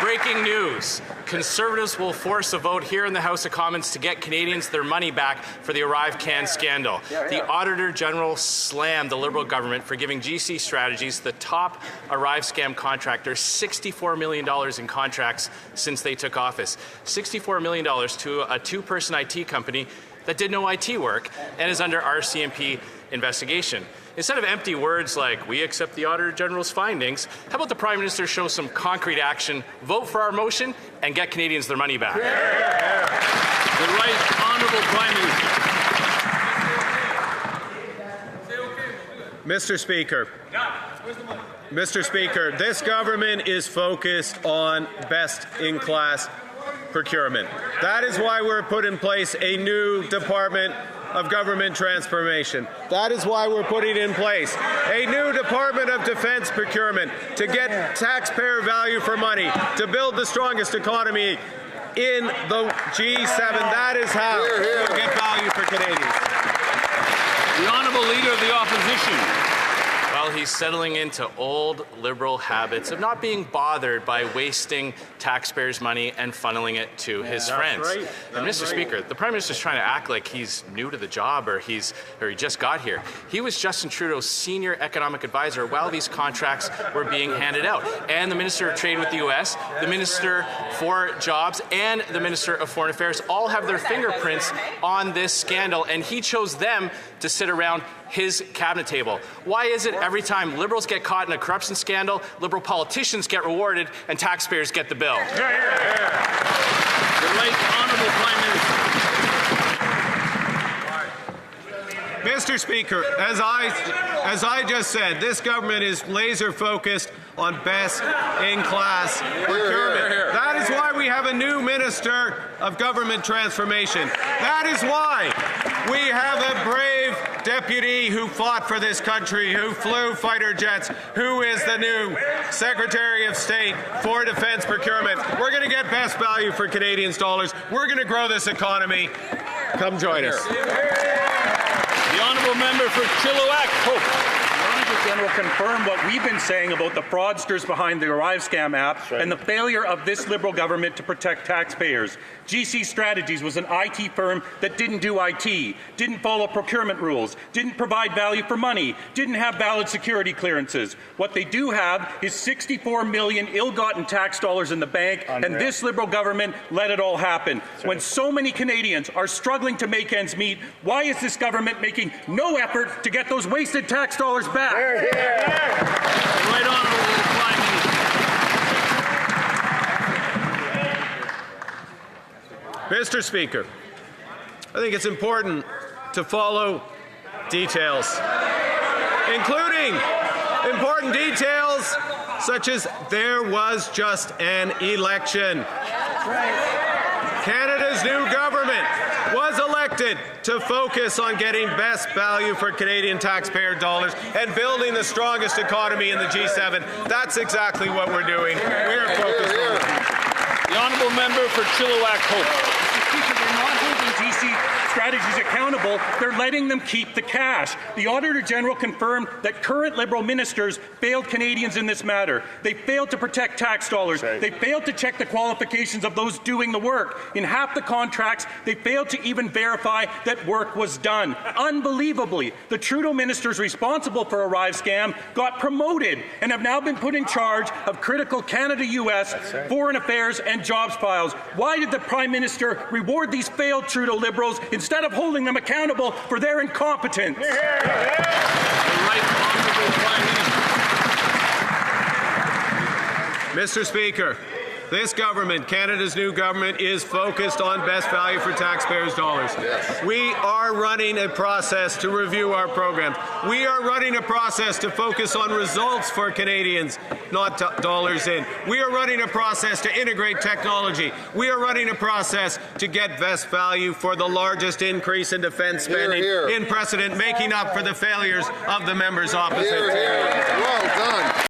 Breaking news. Conservatives will force a vote here in the House of Commons to get Canadians their money back for the ArriveCan scandal. The Auditor General slammed the Liberal government for giving GC Strategies, the top Arrive scam contractor, $64 million in contracts since they took office. $64 million to a two-person IT company that did no IT work and is under RCMP investigation. Instead of empty words like, we accept the Auditor General's findings, how about the Prime Minister show some concrete action, vote for our motion, and get Canadians their money back? The Right Honourable Prime Minister. Mr. Speaker, this government is focused on best-in-class procurement. That is why we're put in place a new Department of Government Transformation. That is why we're putting in place a new Department of Defence Procurement to get taxpayer value for money, to build the strongest economy in the G7. That is how we'll get value for Canadians. The Honourable Leader of the Opposition. Well, he's settling into old Liberal habits of not being bothered by wasting taxpayers' money and funneling it to his friends. Right. And Mr. Speaker, the Prime Minister's trying to act like he's new to the job or he just got here. He was Justin Trudeau's senior economic advisor while these contracts were being handed out. And the Minister of Trade with the U.S., the Minister for Jobs, and the Minister of Foreign Affairs all have their fingerprints on this scandal, and he chose them to sit around his cabinet table. Why is it every time Liberals get caught in a corruption scandal, Liberal politicians get rewarded and taxpayers get the bill? The Right Honourable Prime Minister. Mr. Speaker, as I just said, this government is laser focused on best-in-class procurement. That is why we have a new Minister of Government Transformation. That is why we have a brave deputy who fought for this country, who flew fighter jets, who is the new Secretary of State for Defence Procurement. We're going to get best value for Canadians' dollars. We're going to grow this economy. Come join us. The Honourable Member for Chilliwack, Hope. The General confirmed what we've been saying about the fraudsters behind the Arrive Scam app and the failure of this Liberal government to protect taxpayers. GC Strategies was an IT firm that didn't do IT, didn't follow procurement rules, didn't provide value for money, didn't have valid security clearances. What they do have is 64 million ill-gotten tax dollars in the bank, and this Liberal government let it all happen. When so many Canadians are struggling to make ends meet, why is this government making no effort to get those wasted tax dollars back? Right Honourable Prime Minister. Mr. Speaker, I think it's important to follow details, including important details such as there was just an election. Canada's new government was elected to focus on getting best value for Canadian taxpayer dollars and building the strongest economy in the G7. That's exactly what we're doing. We're focused on it. The Honourable Member for Chilliwack, Hope. They're not holding GC Strategies accountable, they're letting them keep the cash. The Auditor General confirmed that current Liberal ministers failed Canadians in this matter. They failed to protect tax dollars. They failed to check the qualifications of those doing the work. In half the contracts, they failed to even verify that work was done. Unbelievably, the Trudeau ministers responsible for Arrive Scam got promoted and have now been put in charge of critical Canada-US, foreign affairs and jobs files. Why did the Prime Minister reward these failed Trudeau Liberals instead of holding them accountable for their incompetence? The Right Honourable Prime Minister. Mr. Speaker, this government, Canada's new government, is focused on best value for taxpayers' dollars. We are running a process to review our programs. We are running a process to focus on results for Canadians, not dollars in. We are running a process to integrate technology. We are running a process to get best value for the largest increase in defence spending in precedent, making up for the failures of the members opposite.